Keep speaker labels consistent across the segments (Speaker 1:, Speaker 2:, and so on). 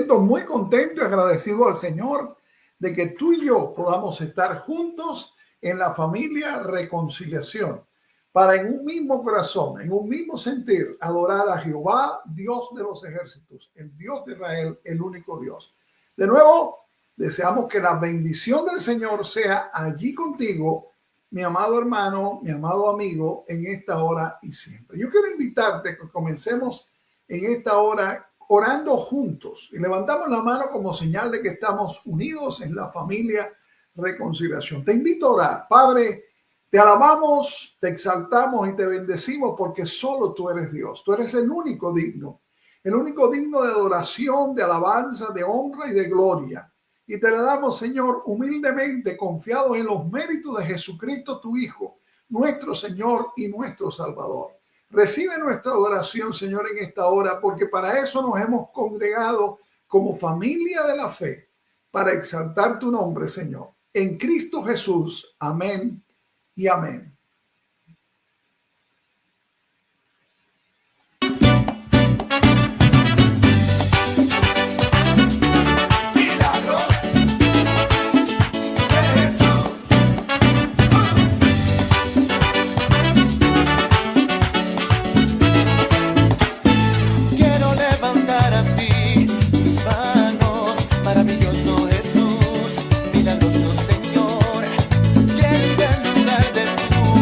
Speaker 1: Muy contento y agradecido al Señor de que tú y yo podamos estar juntos en la familia Reconciliación para en un mismo corazón, en un mismo sentir, adorar a Jehová, Dios de los ejércitos, el Dios de Israel, el único Dios. De nuevo, deseamos que la bendición del Señor sea allí contigo, mi amado hermano, mi amado amigo, en esta hora y siempre. Yo quiero invitarte a que comencemos en esta hora orando juntos y levantamos la mano como señal de que estamos unidos en la familia Reconciliación. Te invito a orar. Padre, te alabamos, te exaltamos y te bendecimos porque solo tú eres Dios. Tú eres el único digno de adoración, de alabanza, de honra y de gloria. Y te la damos, Señor, humildemente, confiados en los méritos de Jesucristo, tu Hijo, nuestro Señor y nuestro Salvador. Recibe nuestra adoración, Señor, en esta hora, porque para eso nos hemos congregado como familia de la fe, para exaltar tu nombre, Señor. En Cristo Jesús. Amén y amén.
Speaker 2: Maravilloso Jesús, milagroso Señor, llena este lugar de tu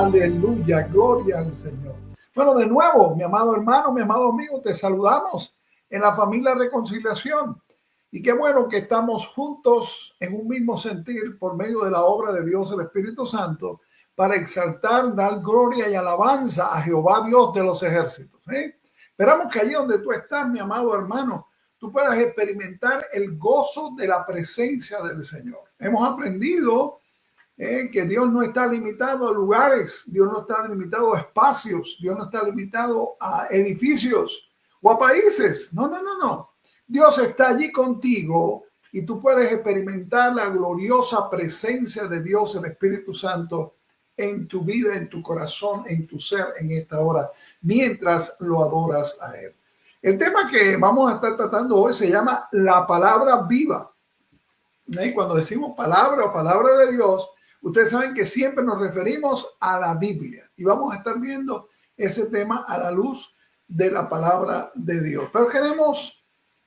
Speaker 1: Aleluya, gloria al Señor. Bueno, de nuevo, mi amado hermano, mi amado amigo, te saludamos en la familia Reconciliación. Y qué bueno que estamos juntos en un mismo sentir por medio de la obra de Dios, el Espíritu Santo, para exaltar, dar gloria y alabanza a Jehová Dios de los ejércitos. Esperamos que allí donde tú estás, mi amado hermano, tú puedas experimentar el gozo de la presencia del Señor. Hemos aprendido que Dios no está limitado a lugares, Dios no está limitado a espacios, Dios no está limitado a edificios o a países. No, no, no, no. Dios está allí contigo y tú puedes experimentar la gloriosa presencia de Dios, el Espíritu Santo, en tu vida, en tu corazón, en tu ser en esta hora, mientras lo adoras a Él. El tema que vamos a estar tratando hoy se llama la palabra viva. Y cuando decimos palabra o palabra de Dios, ustedes saben que siempre nos referimos a la Biblia y vamos a estar viendo ese tema a la luz de la palabra de Dios. Pero queremos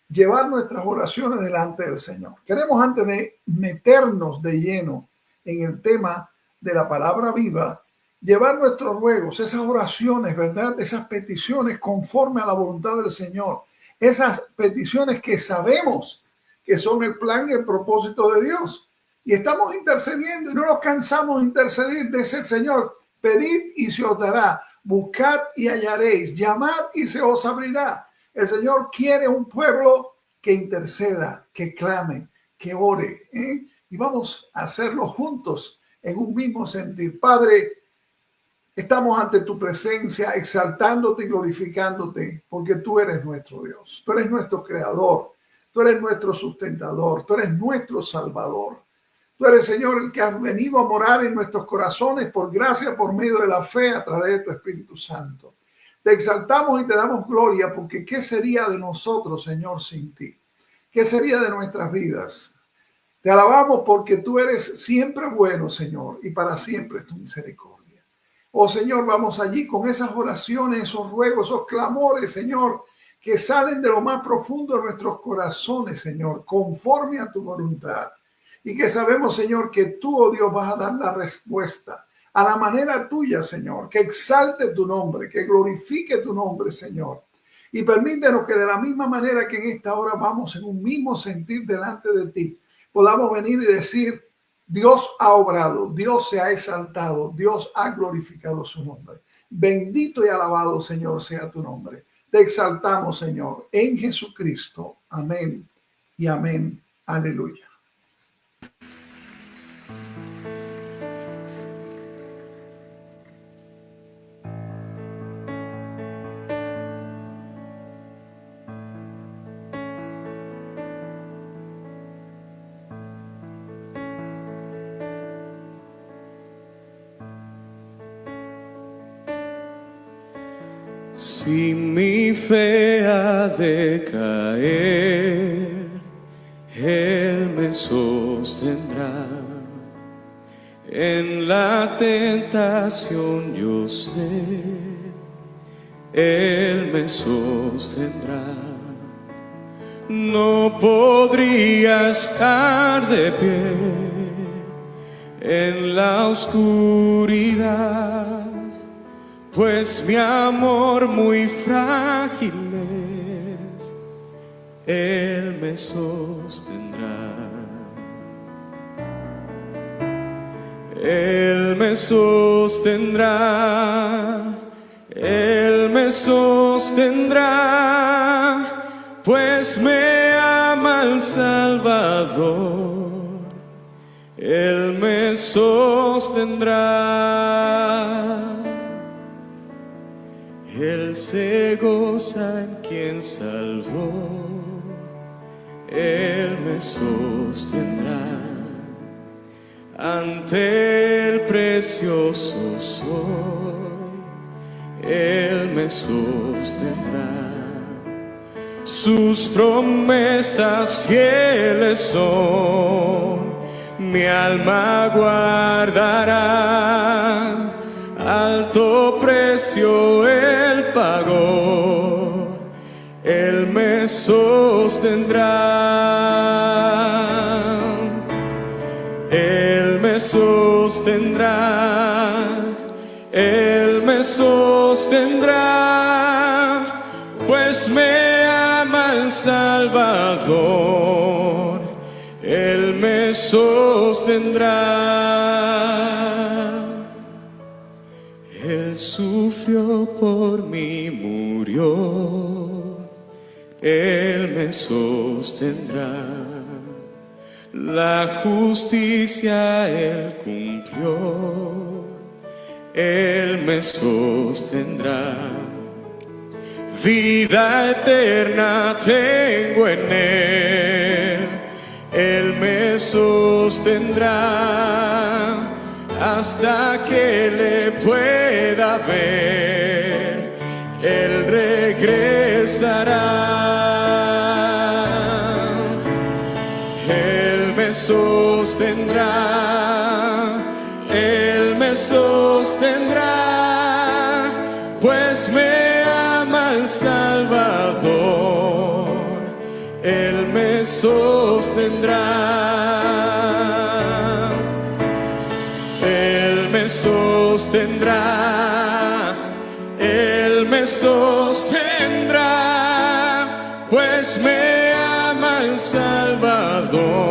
Speaker 1: llevar nuestras oraciones delante del Señor. Queremos, antes de meternos de lleno en el tema de la palabra viva, llevar nuestros ruegos, esas oraciones, ¿verdad? Esas peticiones conforme a la voluntad del Señor. Esas peticiones que sabemos que son el plan y el propósito de Dios. Y estamos intercediendo y no nos cansamos de intercedir, dice el Señor: pedid y se os dará, buscad y hallaréis, llamad y se os abrirá. El Señor quiere un pueblo que interceda, que clame, que ore, y vamos a hacerlo juntos en un mismo sentir. Padre, estamos ante tu presencia, exaltándote y glorificándote, porque tú eres nuestro Dios, tú eres nuestro creador, tú eres nuestro sustentador, tú eres nuestro salvador. Tú eres, Señor, el que has venido a morar en nuestros corazones por gracia, por medio de la fe, a través de tu Espíritu Santo. Te exaltamos y te damos gloria, porque ¿qué sería de nosotros, Señor, sin ti? ¿Qué sería de nuestras vidas? Te alabamos porque tú eres siempre bueno, Señor, y para siempre es tu misericordia. Oh, Señor, vamos allí con esas oraciones, esos ruegos, esos clamores, Señor, que salen de lo más profundo de nuestros corazones, Señor, conforme a tu voluntad. Y que sabemos, Señor, que tú, oh Dios, vas a dar la respuesta a la manera tuya, Señor, que exalte tu nombre, que glorifique tu nombre, Señor. Y permítenos que de la misma manera que en esta hora vamos en un mismo sentir delante de ti, podamos venir y decir: Dios ha obrado, Dios se ha exaltado, Dios ha glorificado su nombre. Bendito y alabado, Señor, sea tu nombre. Te exaltamos, Señor, en Jesucristo. Amén y amén. Aleluya.
Speaker 2: Si mi fe ha de caer, Él me sostendrá. En la tentación yo sé, Él me sostendrá. No podría estar de pie en la oscuridad, pues mi amor muy frágil es, Él me sostendrá. Él me sostendrá, Él me sostendrá, pues me ama el Salvador. Él me sostendrá. Él se goza en quien salvó, Él me sostendrá. Ante el precioso soy, Él me sostendrá. Sus promesas fieles son, mi alma guardará. Alto precio Él pagó, Él me sostendrá. Él me sostendrá, Él me sostendrá, pues me ama el Salvador. Él me sostendrá. Él sufrió por mí, murió. Él me sostendrá. La justicia Él cumplió. Él me sostendrá. Vida eterna tengo en Él. Él me sostendrá hasta que le pueda ver. Él regresará. Él me sostendrá. Él me sostendrá, pues me ama el Salvador. Él me sostendrá. Él me sostendrá. Él me sostendrá, pues me ama el Salvador.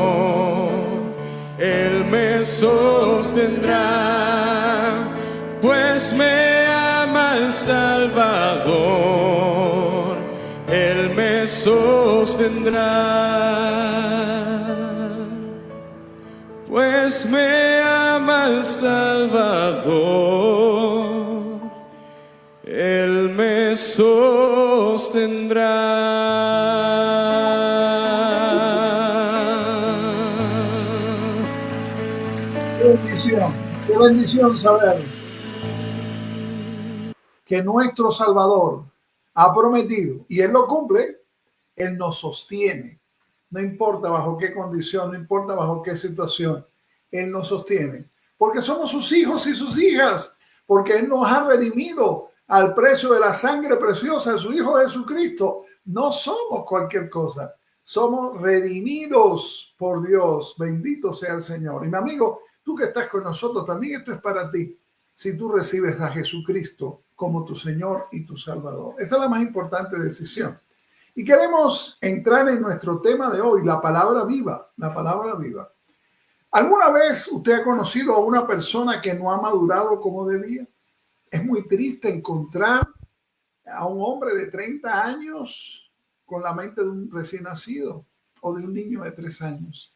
Speaker 2: Él me sostendrá, pues me ama el Salvador. Él me sostendrá, pues me ama el Salvador. Él me sostendrá.
Speaker 1: Qué bendición saber que nuestro Salvador ha prometido, y Él lo cumple. Él nos sostiene. No importa bajo qué condición, no importa bajo qué situación, Él nos sostiene. Porque somos sus hijos y sus hijas, porque Él nos ha redimido al precio de la sangre preciosa de su Hijo Jesucristo. No somos cualquier cosa, somos redimidos por Dios. Bendito sea el Señor. Y mi amigo, tú que estás con nosotros, también esto es para ti. Si tú recibes a Jesucristo como tu Señor y tu Salvador, esta es la más importante decisión. Y queremos entrar en nuestro tema de hoy, la palabra viva, la palabra viva. ¿Alguna vez usted ha conocido a una persona que no ha madurado como debía? Es muy triste encontrar a un hombre de 30 años con la mente de un recién nacido o de un niño de 3 años,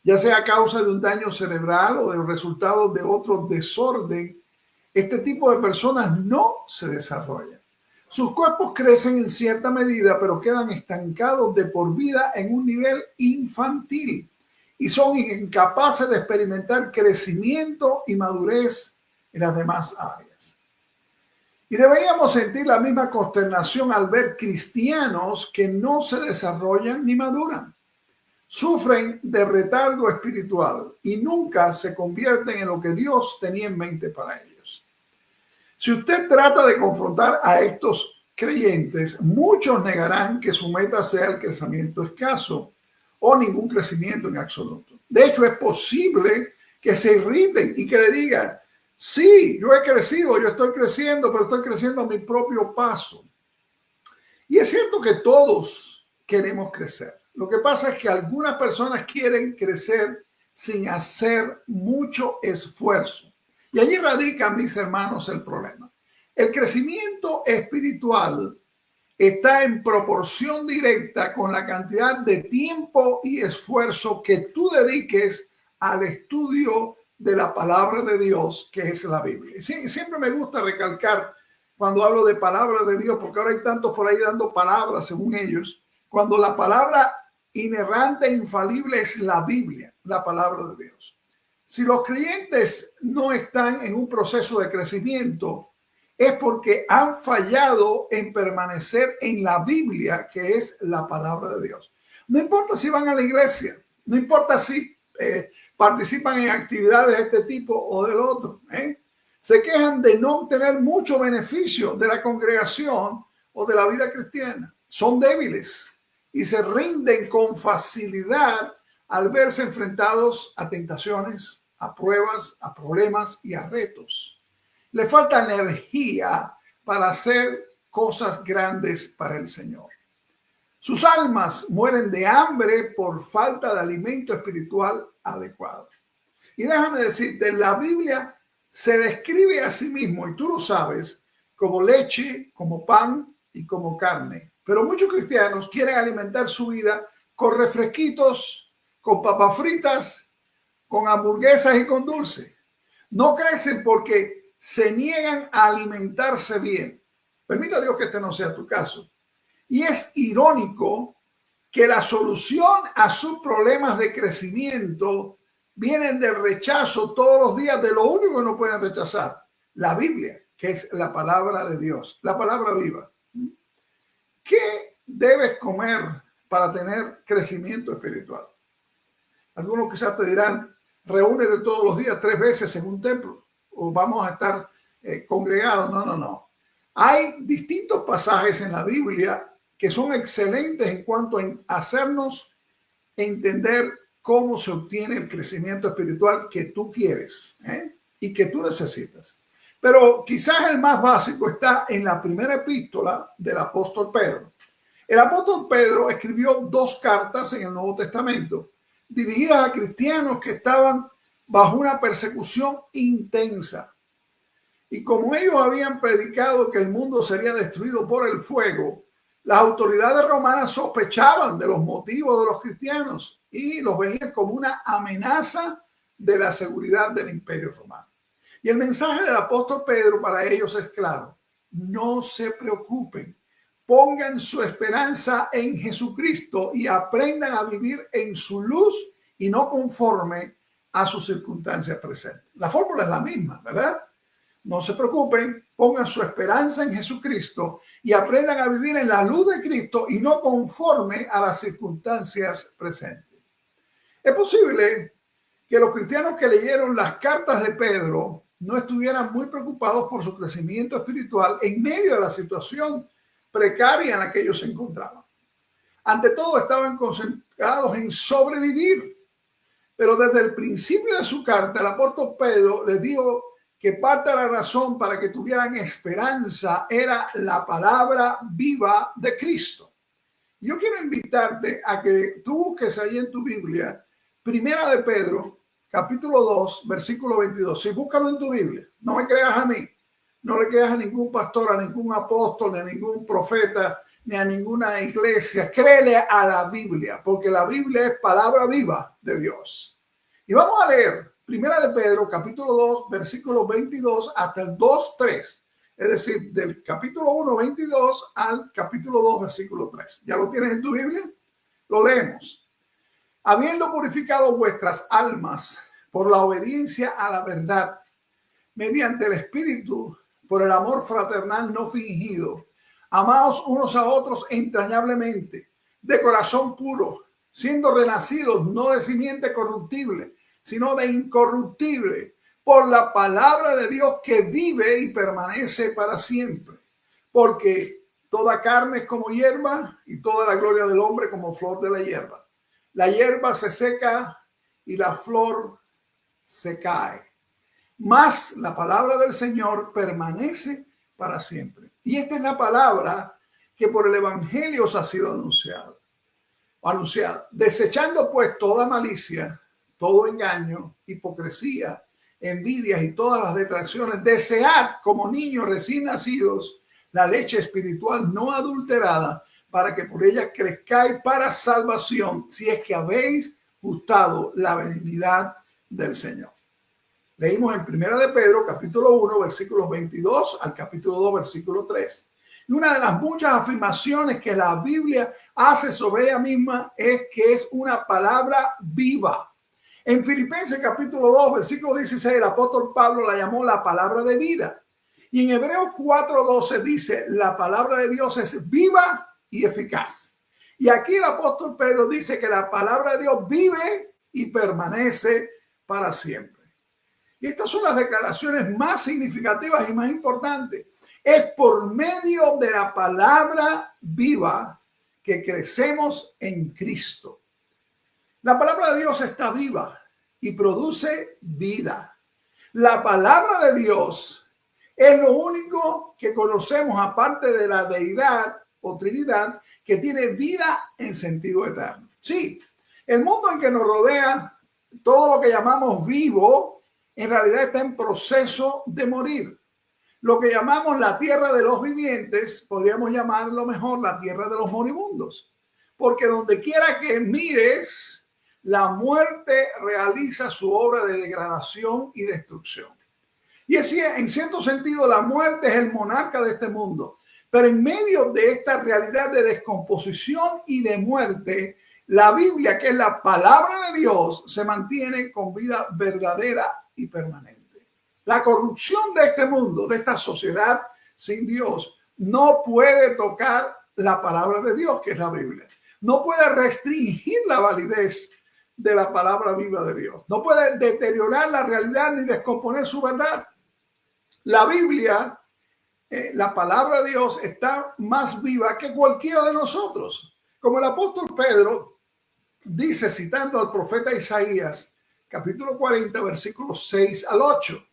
Speaker 1: ya sea a causa de un daño cerebral o de resultado de otro desorden. Este tipo de personas no se desarrollan. Sus cuerpos crecen en cierta medida, pero quedan estancados de por vida en un nivel infantil y son incapaces de experimentar crecimiento y madurez en las demás áreas. Y deberíamos sentir la misma consternación al ver cristianos que no se desarrollan ni maduran. Sufren de retardo espiritual y nunca se convierten en lo que Dios tenía en mente para ellos. Si usted trata de confrontar a estos creyentes, muchos negarán que su meta sea el crecimiento escaso o ningún crecimiento en absoluto. De hecho, es posible que se irriten y que le digan: sí, yo he crecido, yo estoy creciendo, pero estoy creciendo a mi propio paso. Y es cierto que todos queremos crecer. Lo que pasa es que algunas personas quieren crecer sin hacer mucho esfuerzo. Y allí radica, mis hermanos, el problema. El crecimiento espiritual está en proporción directa con la cantidad de tiempo y esfuerzo que tú dediques al estudio de la palabra de Dios, que es la Biblia. Sí, siempre me gusta recalcar cuando hablo de palabra de Dios, porque ahora hay tantos por ahí dando palabras, según ellos, cuando la palabra inerrante e infalible es la Biblia, la palabra de Dios. Si los creyentes no están en un proceso de crecimiento, es porque han fallado en permanecer en la Biblia, que es la palabra de Dios. No importa si van a la iglesia, no importa si participan en actividades de este tipo o del otro, se quejan de no obtener mucho beneficio de la congregación o de la vida cristiana. Son débiles y se rinden con facilidad al verse enfrentados a tentaciones, a pruebas, a problemas y a retos. le falta energía para hacer cosas grandes para el Señor. Sus almas mueren de hambre por falta de alimento espiritual adecuado. Y déjame decirte, la Biblia se describe a sí mismo, y tú lo sabes, como leche, como pan y como carne. Pero muchos cristianos quieren alimentar su vida con refresquitos, con papas fritas, con hamburguesas y con dulce. No crecen porque se niegan a alimentarse bien. Permita a Dios que este no sea tu caso. Y es irónico que la solución a sus problemas de crecimiento vienen del rechazo todos los días de lo único que no pueden rechazar, la Biblia, que es la palabra de Dios, la palabra viva. ¿Qué debes comer para tener crecimiento espiritual? Algunos quizás te dirán, reúnete todos los días 3 veces en un templo o vamos a estar congregados. No. Hay distintos pasajes en la Biblia que son excelentes en cuanto a hacernos entender cómo se obtiene el crecimiento espiritual que tú quieres y que tú necesitas. Pero quizás el más básico está en la primera epístola del apóstol Pedro. El apóstol Pedro escribió 2 cartas en el Nuevo Testamento dirigidas a cristianos que estaban bajo una persecución intensa. Y como ellos habían predicado que el mundo sería destruido por el fuego, las autoridades romanas sospechaban de los motivos de los cristianos y los veían como una amenaza de la seguridad del Imperio Romano. Y el mensaje del apóstol Pedro para ellos es claro: no se preocupen, pongan su esperanza en Jesucristo y aprendan a vivir en su luz y no conforme a sus circunstancias presentes. La fórmula es la misma, ¿verdad? No se preocupen, pongan su esperanza en Jesucristo y aprendan a vivir en la luz de Cristo y no conforme a las circunstancias presentes. Es posible que los cristianos que leyeron las cartas de Pedro no estuvieran muy preocupados por su crecimiento espiritual en medio de la situación precaria en la que ellos se encontraban. Ante todo, estaban concentrados en sobrevivir. Pero desde el principio de su carta, el apóstol Pedro les dijo que parte de la razón para que tuvieran esperanza era la palabra viva de Cristo. Yo quiero invitarte a que tú busques ahí en tu Biblia, Primera de Pedro, capítulo 2, versículo 22. Sí, búscalo en tu Biblia. No me creas a mí. No le creas a ningún pastor, a ningún apóstol, ni a ningún profeta, ni a ninguna iglesia. Créele a la Biblia, porque la Biblia es palabra viva de Dios. Y vamos a leer Primera de Pedro, capítulo 2, versículo 22 hasta el 2, 3. Es decir, del capítulo 1, 22 al capítulo 2, versículo 3. ¿Ya lo tienes en tu Biblia? Lo leemos. Habiendo purificado vuestras almas por la obediencia a la verdad, mediante el Espíritu, por el amor fraternal no fingido, amaos unos a otros entrañablemente, de corazón puro, siendo renacidos no de simiente corruptible, sino de incorruptible, por la palabra de Dios que vive y permanece para siempre. Porque toda carne es como hierba y toda la gloria del hombre como flor de la hierba. La hierba se seca y la flor se cae. Mas la palabra del Señor permanece para siempre. Y esta es la palabra que por el Evangelio os ha sido anunciada. Desechando pues toda malicia, todo engaño, hipocresía, envidias y todas las detracciones, desead como niños recién nacidos la leche espiritual no adulterada, para que por ella crezcáis para salvación, si es que habéis gustado la benignidad del Señor. Leímos en Primera de Pedro, capítulo 1, versículos 22 al capítulo 2, versículo 3. Y una de las muchas afirmaciones que la Biblia hace sobre ella misma es que es una palabra viva. En Filipenses capítulo 2, versículo 16, el apóstol Pablo la llamó la palabra de vida. Y en Hebreos 4:12 dice, la palabra de Dios es viva y eficaz. Y aquí el apóstol Pedro dice que la palabra de Dios vive y permanece para siempre. Y estas son las declaraciones más significativas y más importantes. Es por medio de la palabra viva que crecemos en Cristo. La palabra de Dios está viva y produce vida. La palabra de Dios Es lo único que conocemos, aparte de la deidad o Trinidad, que tiene vida en sentido eterno. Sí, el mundo en que nos rodea, todo lo que llamamos vivo, en realidad está en proceso de morir. Lo que llamamos la tierra de los vivientes, podríamos llamarlo mejor la tierra de los moribundos. Porque donde quiera que mires, la muerte realiza su obra de degradación y destrucción. Y así, en cierto sentido, la muerte es el monarca de este mundo. Pero en medio de esta realidad de descomposición y de muerte, la Biblia, que es la palabra de Dios, se mantiene con vida verdadera y permanente. La corrupción de este mundo, de esta sociedad sin Dios, no puede tocar la palabra de Dios, que es la Biblia. No puede restringir la validez de la palabra viva de Dios. No puede deteriorar la realidad ni descomponer su verdad. La Biblia, la palabra de Dios, está más viva que cualquiera de nosotros. Como el apóstol Pedro dice, citando al profeta Isaías, capítulo 40, versículos 6 al 8.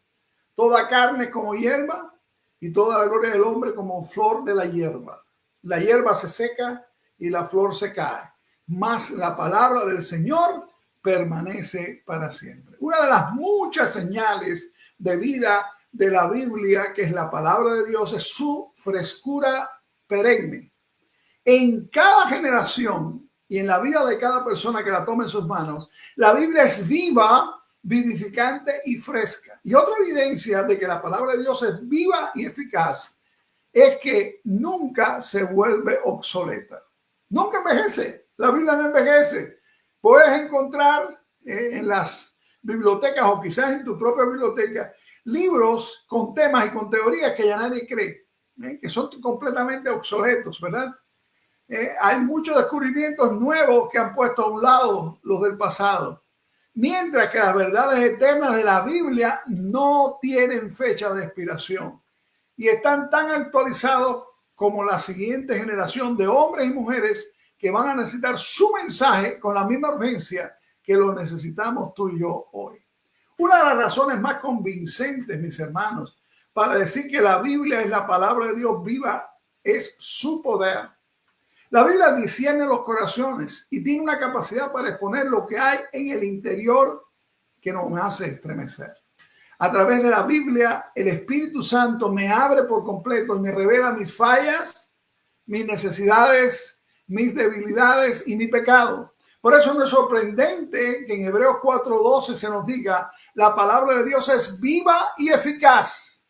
Speaker 1: Toda carne es como hierba y toda la gloria del hombre como flor de la hierba. La hierba se seca y la flor se cae, mas la palabra del Señor permanece para siempre. Una de las muchas señales de vida de la Biblia, que es la palabra de Dios, es su frescura perenne. En cada generación y en la vida de cada persona que la tome en sus manos, la Biblia es viva, vivificante y fresca. Y otra evidencia de que la palabra de Dios es viva y eficaz es que nunca se vuelve obsoleta. Nunca envejece. La Biblia no envejece. Puedes encontrar en las bibliotecas o quizás en tu propia biblioteca libros con temas y con teorías que ya nadie cree, que son completamente obsoletos, ¿verdad? Hay muchos descubrimientos nuevos que han puesto a un lado los del pasado, mientras que las verdades eternas de la Biblia no tienen fecha de expiración y están tan actualizados como la siguiente generación de hombres y mujeres que van a necesitar su mensaje con la misma urgencia que lo necesitamos tú y yo hoy. Una de las razones más convincentes, mis hermanos, para decir que la Biblia es la palabra de Dios viva es su poder. La Biblia discierne los corazones y tiene una capacidad para exponer lo que hay en el interior que nos hace estremecer. A través de la Biblia, el Espíritu Santo me abre por completo y me revela mis fallas, mis necesidades, mis debilidades y mi pecado. Por eso no es sorprendente que en Hebreos 4:12 se nos diga: la palabra de Dios es viva y eficaz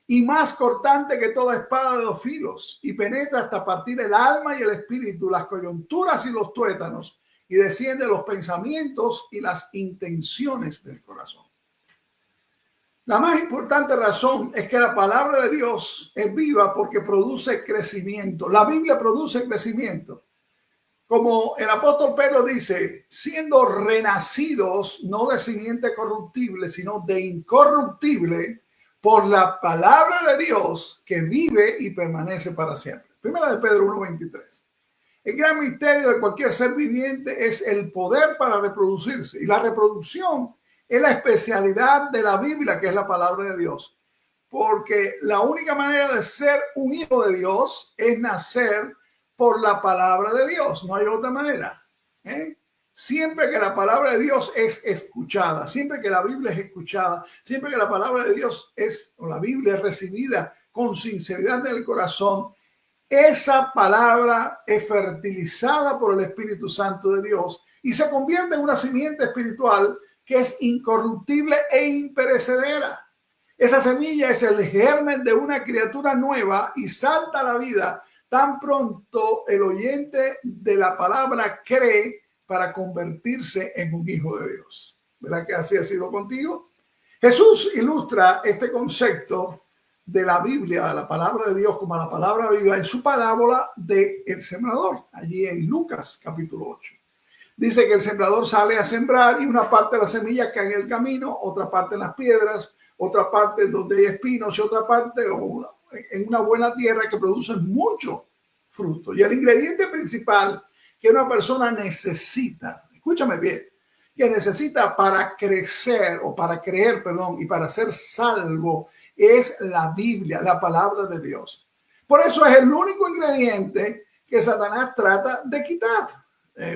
Speaker 1: y más cortante que toda espada de dos filos y penetra hasta partir el alma y el espíritu, las coyunturas y los tuétanos, y desciende los pensamientos y las intenciones del corazón. La más importante razón es que la palabra de Dios es viva porque produce crecimiento. La Biblia produce crecimiento. Como el apóstol Pedro dice, siendo renacidos no de simiente corruptible, sino de incorruptible, por la palabra de Dios que vive y permanece para siempre. Primera de Pedro 1:23. El gran misterio de cualquier ser viviente es el poder para reproducirse. Y la reproducción es la especialidad de la Biblia, que es la palabra de Dios. Porque la única manera de ser un hijo de Dios es nacer por la palabra de Dios. No hay otra manera. Siempre que la palabra de Dios es escuchada, siempre que la Biblia es escuchada, siempre que la palabra de Dios o la Biblia es recibida con sinceridad del corazón, esa palabra es fertilizada por el Espíritu Santo de Dios y se convierte en una simiente espiritual que es incorruptible e imperecedera. Esa semilla es el germen de una criatura nueva y salta a la vida tan pronto el oyente de la palabra cree para convertirse en un hijo de Dios. ¿Verdad que así ha sido contigo? Jesús ilustra este concepto de la Biblia, de la palabra de Dios como la palabra viva, en su parábola de el sembrador, allí en Lucas capítulo 8. Dice que el sembrador sale a sembrar y una parte de la semilla cae en el camino, otra parte en las piedras, otra parte donde hay espinos y otra parte en una buena tierra que produce mucho fruto. Y el ingrediente principal que una persona necesita, escúchame bien, que necesita para crecer o para creer, perdón, y para ser salvo es la Biblia, la palabra de Dios. Por eso es el único ingrediente que Satanás trata de quitar.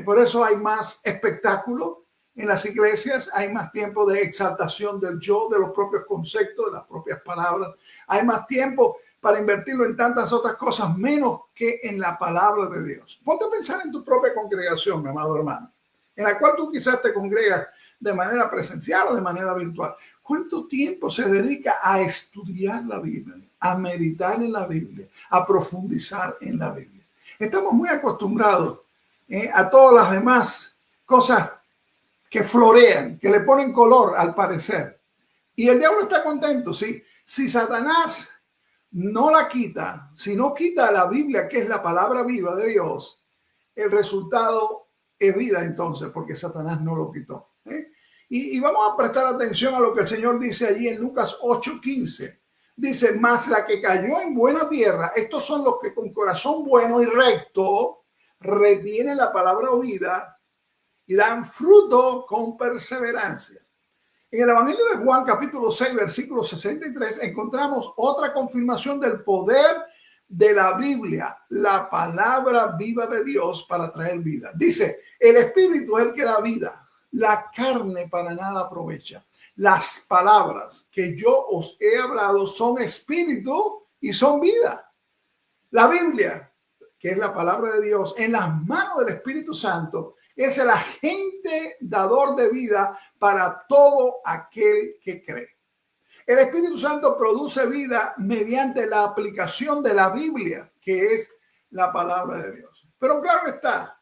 Speaker 1: Por eso hay más espectáculo en las iglesias, hay más tiempo de exaltación del yo, de los propios conceptos, de las propias palabras. Hay más tiempo para invertirlo en tantas otras cosas, menos que en la palabra de Dios. Ponte a pensar en tu propia congregación, mi amado hermano, en la cual tú quizás te congregas de manera presencial o de manera virtual. ¿Cuánto tiempo se dedica a estudiar la Biblia, a meditar en la Biblia, a profundizar en la Biblia? Estamos muy acostumbrados a todas las demás cosas que florean, que le ponen color al parecer. Y el diablo está contento, ¿sí? Si Satanás no la quita, si no quita la Biblia, que es la palabra viva de Dios, el resultado es vida entonces, porque Satanás no lo quitó. Y vamos a prestar atención a lo que el Señor dice allí en Lucas 8:15. Dice, mas la que cayó en buena tierra, estos son los que con corazón bueno y recto retienen la palabra oída y dan fruto con perseverancia. En el Evangelio de Juan, capítulo 6, versículo 63, encontramos otra confirmación del poder de la Biblia, la palabra viva de Dios para traer vida. Dice, el Espíritu es el que da vida, la carne para nada aprovecha. Las palabras que yo os he hablado son espíritu y son vida. La Biblia, que es la palabra de Dios, en las manos del Espíritu Santo, es el agente dador de vida para todo aquel que cree. El Espíritu Santo produce vida mediante la aplicación de la Biblia, que es la palabra de Dios. Pero claro está,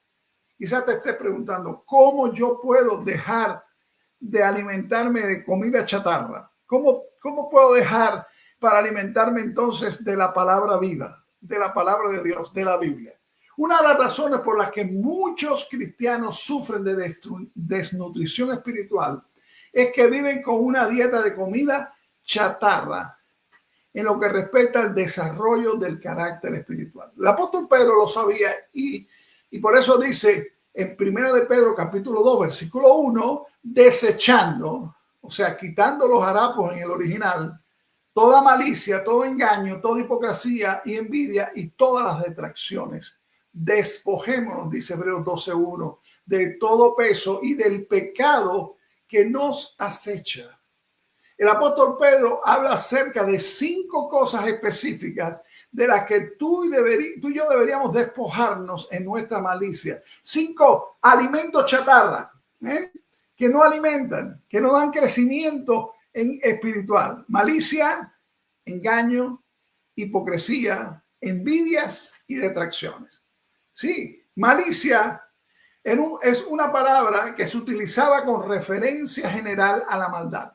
Speaker 1: quizás te estés preguntando, ¿cómo yo puedo dejar de alimentarme de comida chatarra? ¿Cómo puedo dejar para alimentarme entonces de la palabra viva, de la palabra de Dios, de la Biblia? Una de las razones por las que muchos cristianos sufren de desnutrición espiritual es que viven con una dieta de comida chatarra en lo que respecta al desarrollo del carácter espiritual. El apóstol Pedro lo sabía y por eso dice en 1 de Pedro capítulo 2 versículo 1, desechando, o sea, quitando los harapos en el original, toda malicia, todo engaño, toda hipocresía y envidia y todas las detracciones. Despojémonos, dice Hebreos 12:1, de todo peso y del pecado que nos acecha. El apóstol Pedro habla acerca de 5 cosas específicas de las que tú y yo deberíamos despojarnos en nuestra malicia. 5 alimentos chatarra, que no alimentan, que no dan crecimiento en espiritual. Malicia, engaño, hipocresía, envidias y detracciones. Sí, malicia es una palabra que se utilizaba con referencia general a la maldad.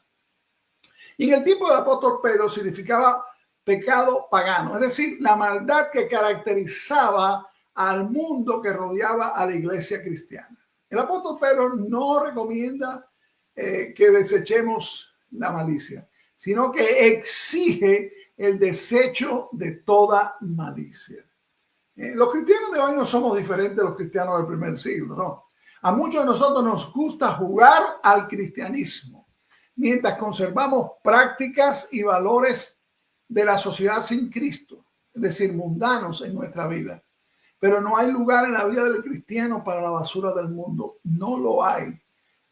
Speaker 1: Y en el tiempo del apóstol Pedro significaba pecado pagano, es decir, la maldad que caracterizaba al mundo que rodeaba a la iglesia cristiana. El apóstol Pedro no recomienda que desechemos la malicia, sino que exige el desecho de toda malicia. Los cristianos de hoy no somos diferentes de los cristianos del primer siglo, ¿no? A muchos de nosotros nos gusta jugar al cristianismo, mientras conservamos prácticas y valores de la sociedad sin Cristo, es decir, mundanos en nuestra vida. Pero no hay lugar en la vida del cristiano para la basura del mundo. No lo hay.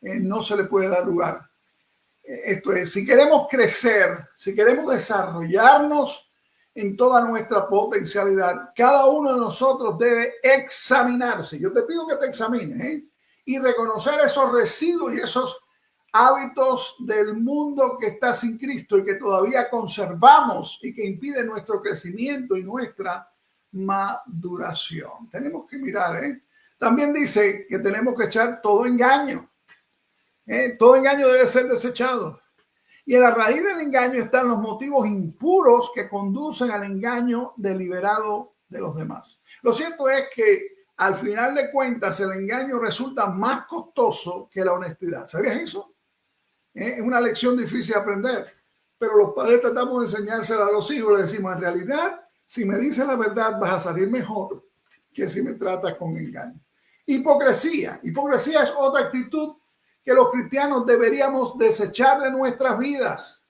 Speaker 1: No se le puede dar lugar. Esto es, si queremos crecer, si queremos desarrollarnos en toda nuestra potencialidad, cada uno de nosotros debe examinarse. Yo te pido que te examines, y reconocer esos residuos y esos hábitos del mundo que está sin Cristo y que todavía conservamos y que impiden nuestro crecimiento y nuestra maduración. Tenemos que mirar, También dice que tenemos que echar todo engaño. Todo engaño debe ser desechado. Y en la raíz del engaño están los motivos impuros que conducen al engaño deliberado de los demás. Lo cierto es que al final de cuentas el engaño resulta más costoso que la honestidad. ¿Sabías eso? Es una lección difícil de aprender, pero los padres tratamos de enseñársela a los hijos. Le decimos, en realidad, si me dices la verdad vas a salir mejor que si me tratas con engaño. Hipocresía. Hipocresía es otra actitud que los cristianos deberíamos desechar de nuestras vidas.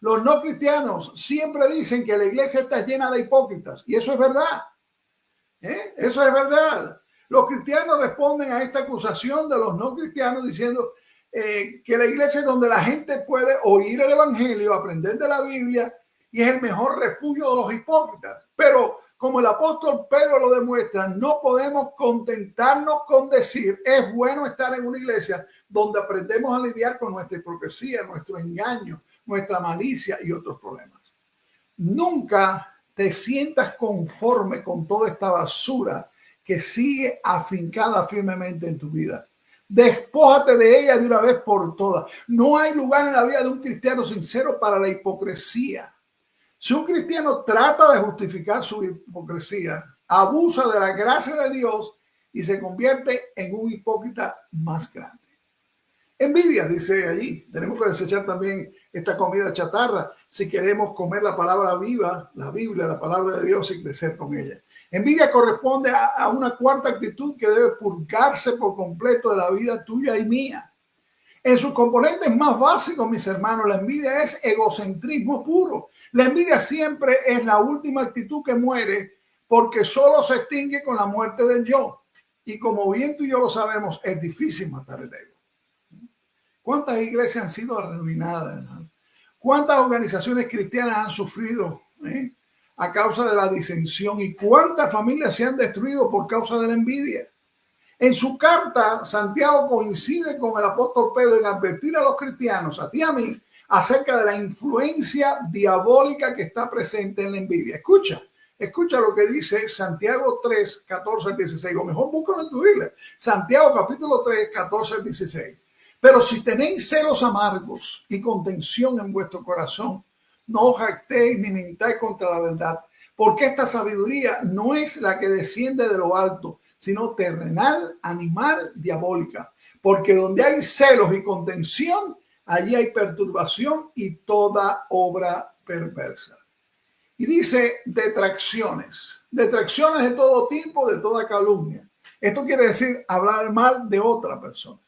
Speaker 1: Los no cristianos siempre dicen que la iglesia está llena de hipócritas, y eso es verdad. Eso es verdad. Los cristianos responden a esta acusación de los no cristianos diciendo que la iglesia es donde la gente puede oír el evangelio, aprender de la Biblia, y es el mejor refugio de los hipócritas. Pero como el apóstol Pedro lo demuestra, no podemos contentarnos con decir es bueno estar en una iglesia donde aprendemos a lidiar con nuestra hipocresía, nuestro engaño, nuestra malicia y otros problemas. Nunca te sientas conforme con toda esta basura que sigue afincada firmemente en tu vida. Despójate de ella de una vez por todas. No hay lugar en la vida de un cristiano sincero para la hipocresía. Si un cristiano trata de justificar su hipocresía, abusa de la gracia de Dios y se convierte en un hipócrita más grande. Envidia, dice allí. Tenemos que desechar también esta comida chatarra si queremos comer la palabra viva, la Biblia, la palabra de Dios, y crecer con ella. Envidia corresponde a una cuarta actitud que debe purgarse por completo de la vida tuya y mía. En sus componentes más básicos, mis hermanos, la envidia es egocentrismo puro. La envidia siempre es la última actitud que muere porque solo se extingue con la muerte del yo. Y como bien tú y yo lo sabemos, es difícil matar el ego. ¿Cuántas iglesias han sido arruinadas, hermano? ¿Cuántas organizaciones cristianas han sufrido a causa de la disensión? ¿Y cuántas familias se han destruido por causa de la envidia? En su carta, Santiago coincide con el apóstol Pedro en advertir a los cristianos, a ti y a mí, acerca de la influencia diabólica que está presente en la envidia. Escucha lo que dice Santiago 3, 14 al 16, o mejor búscalo en tu Biblia. Santiago capítulo 3, 14 al 16. Pero si tenéis celos amargos y contención en vuestro corazón, no os jactéis ni mintáis contra la verdad, porque esta sabiduría no es la que desciende de lo alto, sino terrenal, animal, diabólica. Porque donde hay celos y contención, allí hay perturbación y toda obra perversa. Y dice detracciones de todo tipo, de toda calumnia. Esto quiere decir hablar mal de otra persona.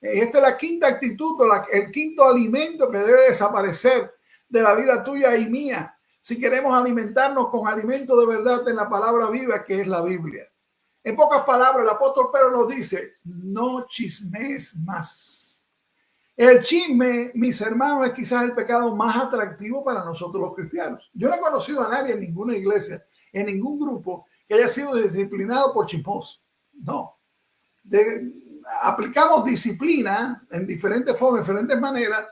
Speaker 1: Esta es la quinta actitud, el quinto alimento que debe desaparecer de la vida tuya y mía si queremos alimentarnos con alimento de verdad en la palabra viva que es la Biblia. En pocas palabras, el apóstol Pedro nos dice, no chismes más. El chisme, mis hermanos, es quizás el pecado más atractivo para nosotros los cristianos. Yo no he conocido a nadie en ninguna iglesia, en ningún grupo, que haya sido disciplinado por chismoso. No. Aplicamos disciplina en diferentes formas, diferentes maneras,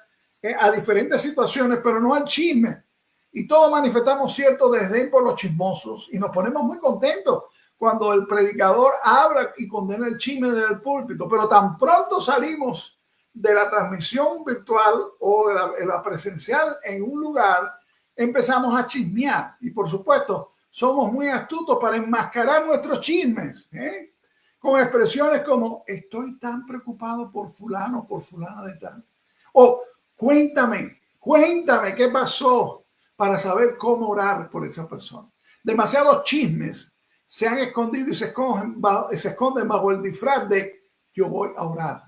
Speaker 1: a diferentes situaciones, pero no al chisme. Y todos manifestamos cierto desdén por los chismosos y nos ponemos muy contentos cuando el predicador habla y condena el chisme del púlpito, pero tan pronto salimos de la transmisión virtual o de la presencial en un lugar, empezamos a chismear. Y por supuesto, somos muy astutos para enmascarar nuestros chismes, con expresiones como estoy tan preocupado por fulano, por fulana de tal. O cuéntame qué pasó para saber cómo orar por esa persona. Demasiados chismes se han escondido y se esconden bajo el disfraz de yo voy a orar,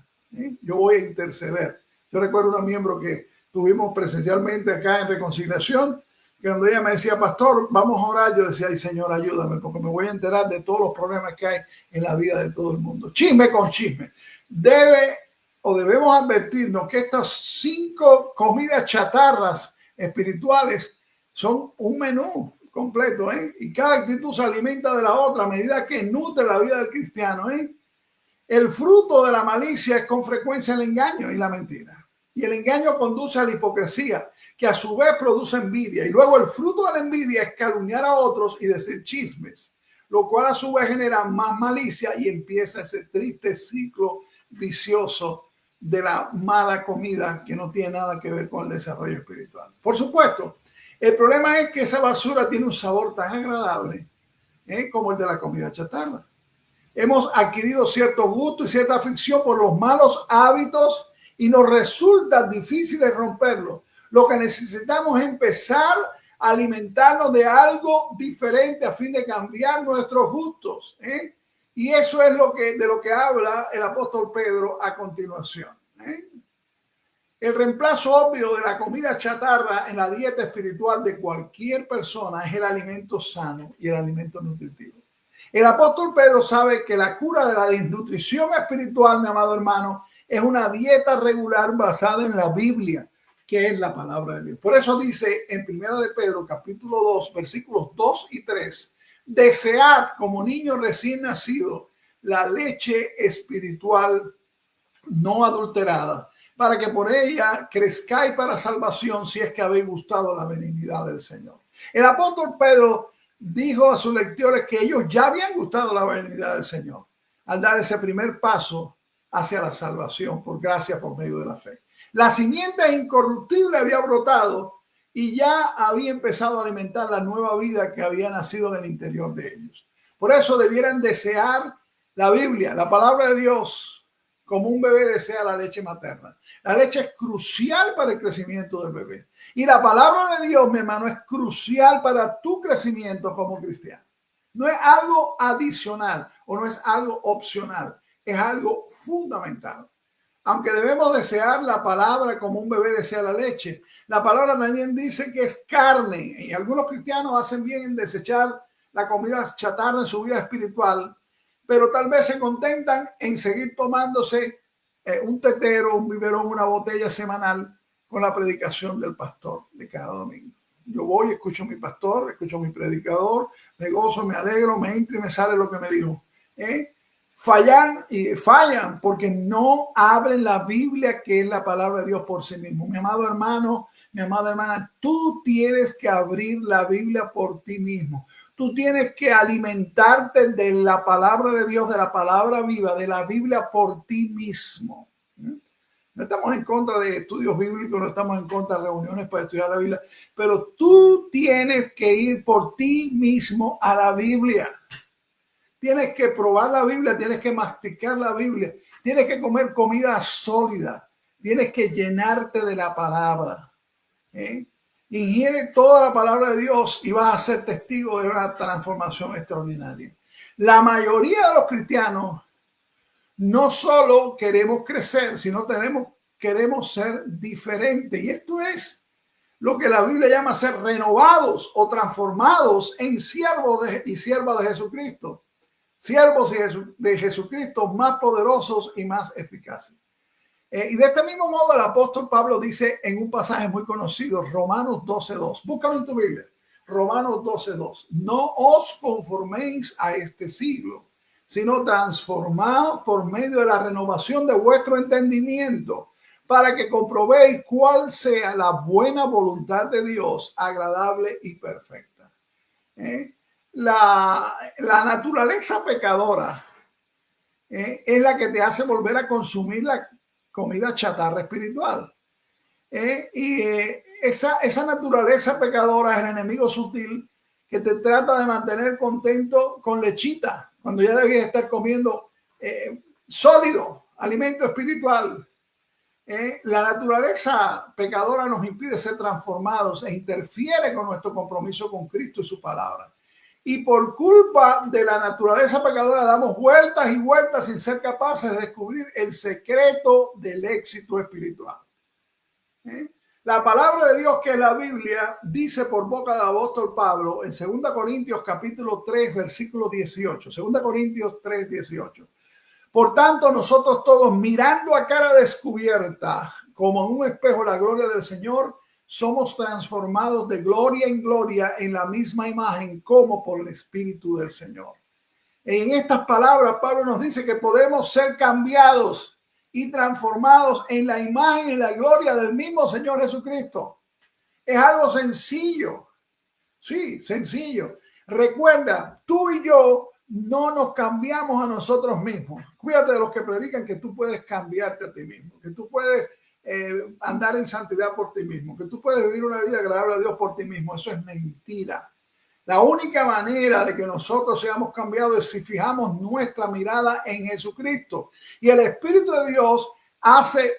Speaker 1: yo voy a interceder. Yo recuerdo una miembro que tuvimos presencialmente acá en Reconciliación, que cuando ella me decía, pastor, vamos a orar, yo decía, ay Señor, ayúdame, porque me voy a enterar de todos los problemas que hay en la vida de todo el mundo. Chisme con chisme. Debemos advertirnos que estas 5 comidas chatarras espirituales son un menú completo, y cada actitud se alimenta de la otra a medida que nutre la vida del cristiano. El fruto de la malicia es con frecuencia el engaño y la mentira. Y el engaño conduce a la hipocresía, que a su vez produce envidia. Y luego el fruto de la envidia es calumniar a otros y decir chismes, lo cual a su vez genera más malicia y empieza ese triste ciclo vicioso de la mala comida que no tiene nada que ver con el desarrollo espiritual. Por supuesto, el problema es que esa basura tiene un sabor tan agradable como el de la comida chatarra. Hemos adquirido cierto gusto y cierta afición por los malos hábitos y nos resulta difícil romperlo. Lo que necesitamos es empezar a alimentarnos de algo diferente a fin de cambiar nuestros gustos. Y eso es de lo que habla el apóstol Pedro a continuación. El reemplazo obvio de la comida chatarra en la dieta espiritual de cualquier persona es el alimento sano y el alimento nutritivo. El apóstol Pedro sabe que la cura de la desnutrición espiritual, mi amado hermano, es una dieta regular basada en la Biblia, que es la palabra de Dios. Por eso dice en 1 de Pedro, capítulo 2, versículos 2 y 3, desead como niño recién nacido la leche espiritual no adulterada, para que por ella crezcáis para salvación si es que habéis gustado la benignidad del Señor. El apóstol Pedro dijo a sus lectores que ellos ya habían gustado la benignidad del Señor al dar ese primer paso hacia la salvación por gracia por medio de la fe. La simiente incorruptible había brotado y ya había empezado a alimentar la nueva vida que había nacido en el interior de ellos. Por eso debieran desear la Biblia, la palabra de Dios, como un bebé desea la leche materna. La leche es crucial para el crecimiento del bebé. Y la palabra de Dios, mi hermano, es crucial para tu crecimiento como cristiano. No es algo adicional o no es algo opcional. Es algo fundamental. Aunque debemos desear la palabra como un bebé desea la leche, la palabra también dice que es carne. Y algunos cristianos hacen bien en desechar la comida chatarra en su vida espiritual, pero tal vez se contentan en seguir tomándose un tetero, un biberón, una botella semanal con la predicación del pastor de cada domingo. Yo voy, escucho a mi pastor, escucho a mi predicador, me gozo, me alegro, me entra y me sale lo que me dijo. Fallan porque no abren la Biblia, que es la palabra de Dios por sí mismo. Mi amado hermano, mi amada hermana, tú tienes que abrir la Biblia por ti mismo. Tú tienes que alimentarte de la palabra de Dios, de la palabra viva, de la Biblia por ti mismo. No estamos en contra de estudios bíblicos, no estamos en contra de reuniones para estudiar la Biblia, pero tú tienes que ir por ti mismo a la Biblia. Tienes que probar la Biblia, tienes que masticar la Biblia, tienes que comer comida sólida, tienes que llenarte de la palabra. Ingiere toda la palabra de Dios y vas a ser testigo de una transformación extraordinaria. La mayoría de los cristianos no solo queremos crecer, sino queremos ser diferentes. Y esto es lo que la Biblia llama ser renovados o transformados en siervos y siervas de Jesucristo. Siervos de Jesucristo más poderosos y más eficaces. Y de este mismo modo el apóstol Pablo dice en un pasaje muy conocido, Romanos 12:2. Búscalo en tu Biblia. Romanos 12:2. No os conforméis a este siglo, sino transformados por medio de la renovación de vuestro entendimiento, para que comprobéis cuál sea la buena voluntad de Dios, agradable y perfecta. La naturaleza pecadora es la que te hace volver a consumir la comida chatarra espiritual. Esa naturaleza pecadora es el enemigo sutil que te trata de mantener contento con lechita, cuando ya debías estar comiendo sólido, alimento espiritual. La naturaleza pecadora nos impide ser transformados e interfiere con nuestro compromiso con Cristo y su palabra. Y por culpa de la naturaleza pecadora damos vueltas y vueltas sin ser capaces de descubrir el secreto del éxito espiritual. La palabra de Dios, que es la Biblia, dice por boca del apóstol Pablo en 2 Corintios capítulo 3, versículo 18. 2 Corintios 3, 18. Por tanto, nosotros todos, mirando a cara descubierta, como en un espejo la gloria del Señor, somos transformados de gloria en gloria en la misma imagen como por el Espíritu del Señor. En estas palabras, Pablo nos dice que podemos ser cambiados y transformados en la imagen y la gloria del mismo Señor Jesucristo. Es algo sencillo. Sí, sencillo. Recuerda, tú y yo no nos cambiamos a nosotros mismos. Cuídate de los que predican que tú puedes cambiarte a ti mismo, que tú puedes andar en santidad por ti mismo, que tú puedes vivir una vida agradable a Dios por ti mismo. Eso es mentira. La única manera de que nosotros seamos cambiados es si fijamos nuestra mirada en Jesucristo. Y el Espíritu de Dios hace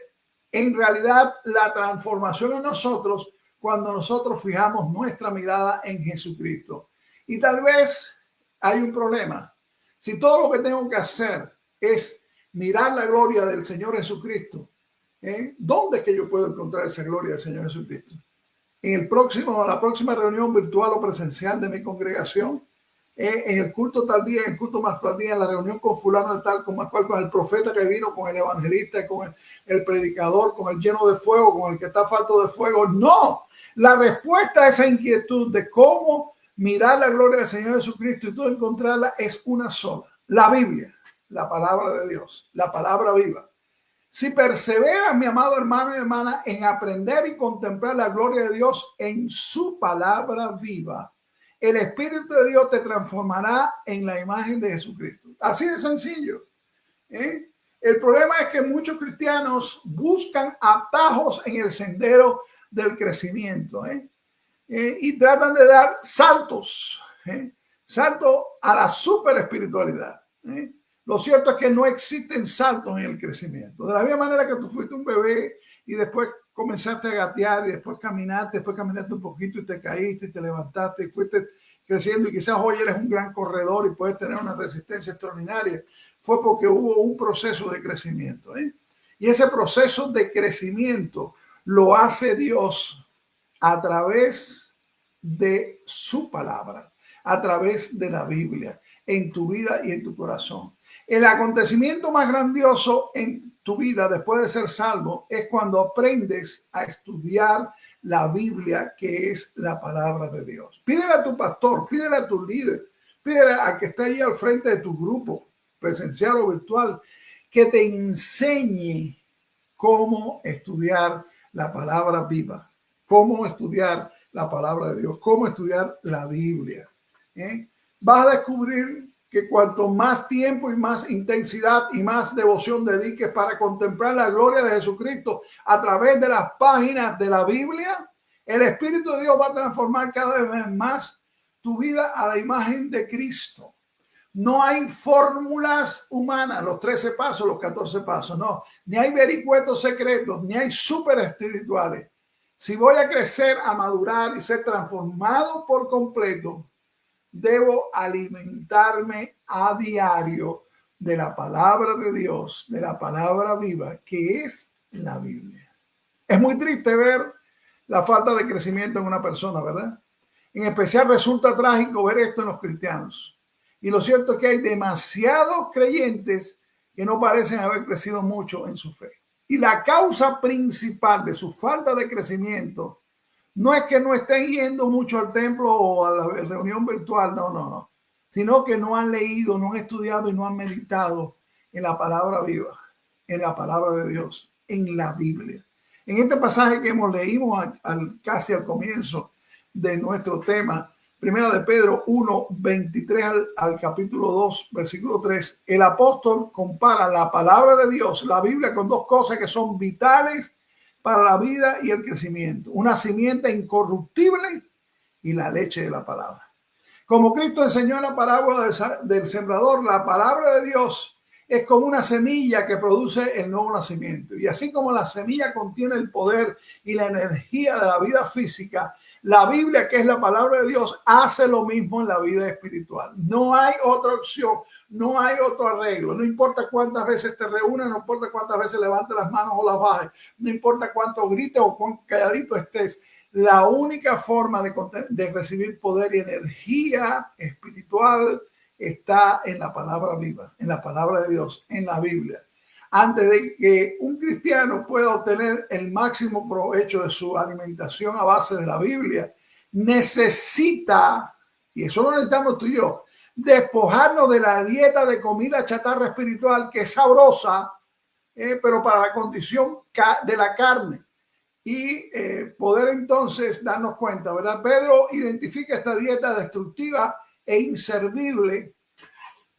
Speaker 1: en realidad la transformación en nosotros cuando nosotros fijamos nuestra mirada en Jesucristo. Y tal vez hay un problema. Si todo lo que tengo que hacer es mirar la gloria del Señor Jesucristo, ¿Dónde es que yo puedo encontrar esa gloria del Señor Jesucristo? En la próxima reunión virtual o presencial de mi congregación, en el culto tal día, en el culto más tal día, en la reunión con fulano de tal, con el profeta que vino, con el evangelista, con el predicador, con el lleno de fuego, con el que está falto de fuego. No, la respuesta a esa inquietud de cómo mirar la gloria del Señor Jesucristo y tú encontrarla es una sola: la Biblia, la palabra de Dios, la palabra viva. Si perseveras, mi amado hermano y hermana, en aprender y contemplar la gloria de Dios en su palabra viva, el Espíritu de Dios te transformará en la imagen de Jesucristo. Así de sencillo. El problema es que muchos cristianos buscan atajos en el sendero del crecimiento y tratan de dar saltos, salto a la super espiritualidad. Lo cierto es que no existen saltos en el crecimiento. De la misma manera que tú fuiste un bebé y después comenzaste a gatear y después caminaste un poquito y te caíste y te levantaste y fuiste creciendo y quizás hoy eres un gran corredor y puedes tener una resistencia extraordinaria, fue porque hubo un proceso de crecimiento. Y ese proceso de crecimiento lo hace Dios a través de su palabra, a través de la Biblia, en tu vida y en tu corazón. El acontecimiento más grandioso en tu vida después de ser salvo es cuando aprendes a estudiar la Biblia, que es la palabra de Dios. Pídele a tu pastor, pídele a tu líder, pídele a que está ahí al frente de tu grupo, presencial o virtual, que te enseñe cómo estudiar la palabra viva, cómo estudiar la palabra de Dios, cómo estudiar la Biblia. Vas a descubrir que cuanto más tiempo y más intensidad y más devoción dediques para contemplar la gloria de Jesucristo a través de las páginas de la Biblia, el Espíritu de Dios va a transformar cada vez más tu vida a la imagen de Cristo. No hay fórmulas humanas, los 13 pasos, los 14 pasos, no. Ni hay vericuetos secretos, ni hay súper espirituales. Si voy a crecer, a madurar y ser transformado por completo, debo alimentarme a diario de la palabra de Dios, de la palabra viva, que es la Biblia. Es muy triste ver la falta de crecimiento en una persona, ¿verdad? En especial resulta trágico ver esto en los cristianos. Y lo cierto es que hay demasiados creyentes que no parecen haber crecido mucho en su fe. Y la causa principal de su falta de crecimiento no es que no estén yendo mucho al templo o a la reunión virtual, no, sino que no han leído, no han estudiado y no han meditado en la palabra viva, en la palabra de Dios, en la Biblia. En este pasaje que hemos leído casi al comienzo de nuestro tema, Primera de Pedro 1, 23 al capítulo 2, versículo 3, el apóstol compara la palabra de Dios, la Biblia, con dos cosas que son vitales para la vida y el crecimiento: una simiente incorruptible y la leche de la palabra. Como Cristo enseñó en la parábola del sembrador, la palabra de Dios es como una semilla que produce el nuevo nacimiento. Y así como la semilla contiene el poder y la energía de la vida física, la Biblia, que es la palabra de Dios, hace lo mismo en la vida espiritual. No hay otra opción, no hay otro arreglo. No importa cuántas veces te reúnes, no importa cuántas veces levantes las manos o las bajes, no importa cuánto grites o cuán calladito estés. La única forma de recibir poder y energía espiritual está en la palabra viva, en la palabra de Dios, en la Biblia. Antes de que un cristiano pueda obtener el máximo provecho de su alimentación a base de la Biblia, necesita, y eso lo necesitamos tú y yo, despojarnos de la dieta de comida chatarra espiritual, que es sabrosa, pero para la condición de la carne. Y poder entonces darnos cuenta, ¿verdad? Pedro identifica esta dieta destructiva e inservible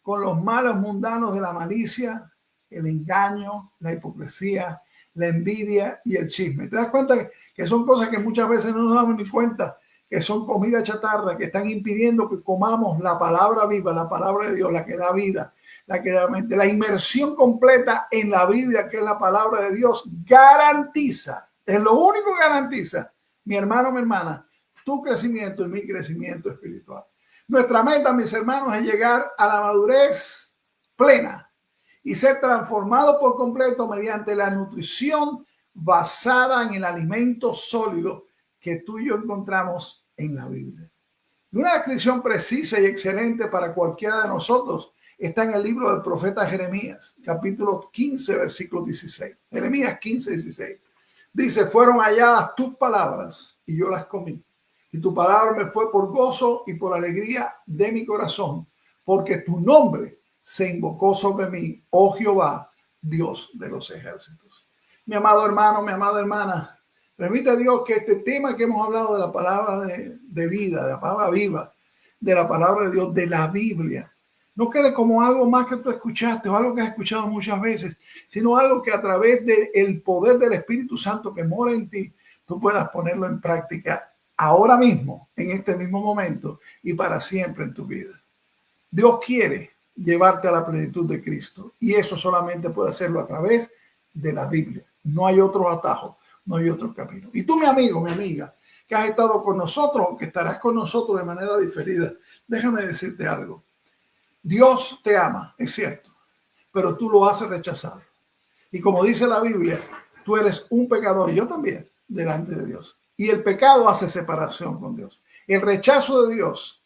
Speaker 1: con los malos mundanos de la malicia, el engaño, la hipocresía, la envidia y el chisme. ¿Te das cuenta que son cosas que muchas veces no nos damos ni cuenta, que son comida chatarra, que están impidiendo que comamos la palabra viva, la palabra de Dios, la que da vida, la que da mente? La inmersión completa en la Biblia, que es la palabra de Dios, garantiza, es lo único que garantiza, mi hermano, mi hermana, tu crecimiento y mi crecimiento espiritual. Nuestra meta, mis hermanos, es llegar a la madurez plena y ser transformado por completo mediante la nutrición basada en el alimento sólido que tú y yo encontramos en la Biblia. Y una descripción precisa y excelente para cualquiera de nosotros está en el libro del profeta Jeremías, capítulo 15, versículo 16. Jeremías 15, 16. Dice, fueron halladas tus palabras y yo las comí. Y tu palabra me fue por gozo y por alegría de mi corazón, porque tu nombre se invocó sobre mí, oh Jehová, Dios de los ejércitos. Mi amado hermano, mi amada hermana, permite a Dios que este tema que hemos hablado de la palabra de vida, de la palabra viva, de la palabra de Dios, de la Biblia, no quede como algo más que tú escuchaste o algo que has escuchado muchas veces, sino algo que a través del poder del Espíritu Santo que mora en ti, tú puedas ponerlo en práctica ahora mismo, en este mismo momento y para siempre en tu vida. Dios quiere llevarte a la plenitud de Cristo y eso solamente puede hacerlo a través de la Biblia. No hay otro atajo, no hay otro camino. Y tú, mi amigo, mi amiga, que has estado con nosotros o que estarás con nosotros de manera diferida, déjame decirte algo. Dios te ama, es cierto, pero tú lo has rechazado. Y como dice la Biblia, tú eres un pecador, y yo también, delante de Dios. Y el pecado hace separación con Dios. El rechazo de Dios,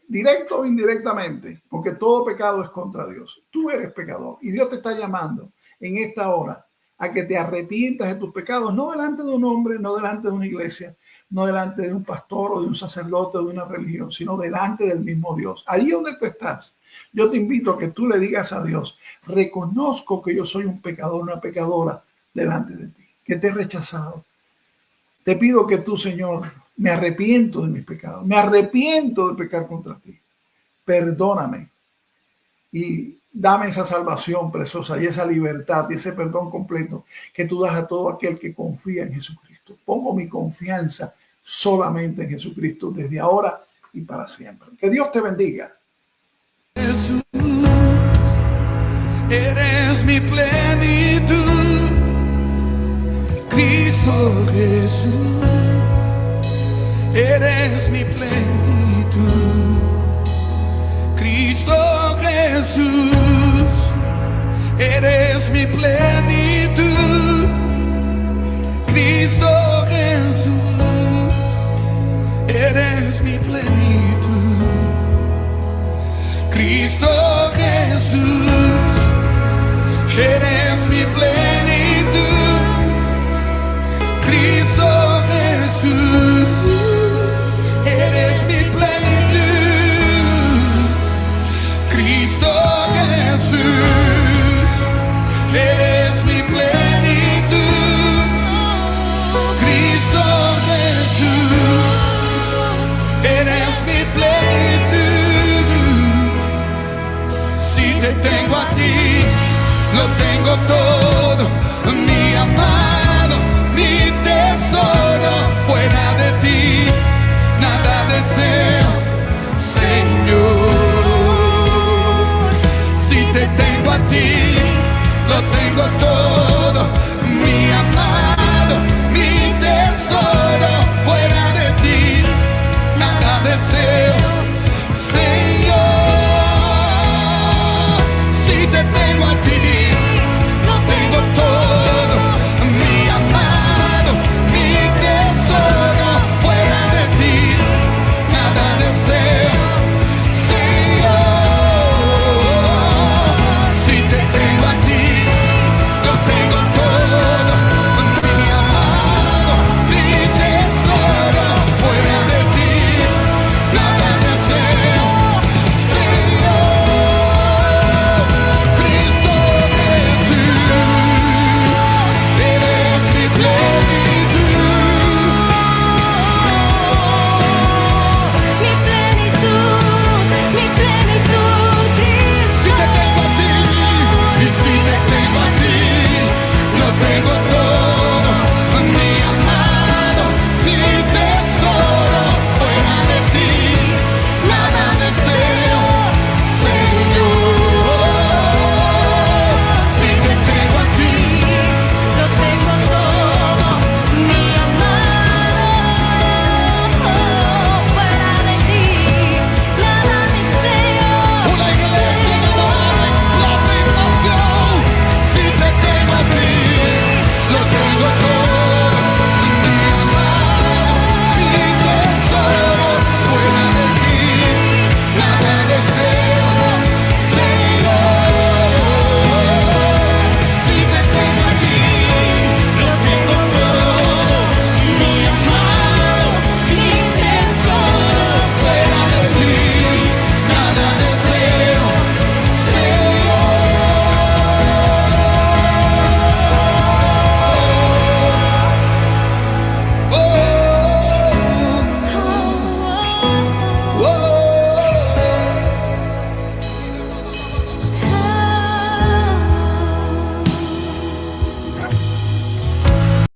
Speaker 1: directo o indirectamente, porque todo pecado es contra Dios. Tú eres pecador y Dios te está llamando en esta hora a que te arrepientas de tus pecados, no delante de un hombre, no delante de una iglesia, no delante de un pastor o de un sacerdote o de una religión, sino delante del mismo Dios. Ahí donde tú estás, yo te invito a que tú le digas a Dios, reconozco que yo soy un pecador, una pecadora delante de ti, que te he rechazado. Te pido que tú, Señor, me arrepiento de mis pecados, me arrepiento de pecar contra ti. Perdóname y dame esa salvación preciosa y esa libertad y ese perdón completo que tú das a todo aquel que confía en Jesucristo. Pongo mi confianza solamente en Jesucristo desde ahora y para siempre. Que Dios te bendiga.
Speaker 2: Jesús, eres mi plenitud. Cristo Jesús, eres mi plenitud. Cristo Jesús, eres mi plenitud. Cristo Jesús, eres mi plenitud. Cristo Jesús, eres mi plenitud. Cristo Jesús, eres mi plenitud. Cristo Jesús, eres mi plenitud. Cristo Jesús, eres mi plenitud. Si te tengo a ti, lo tengo todo.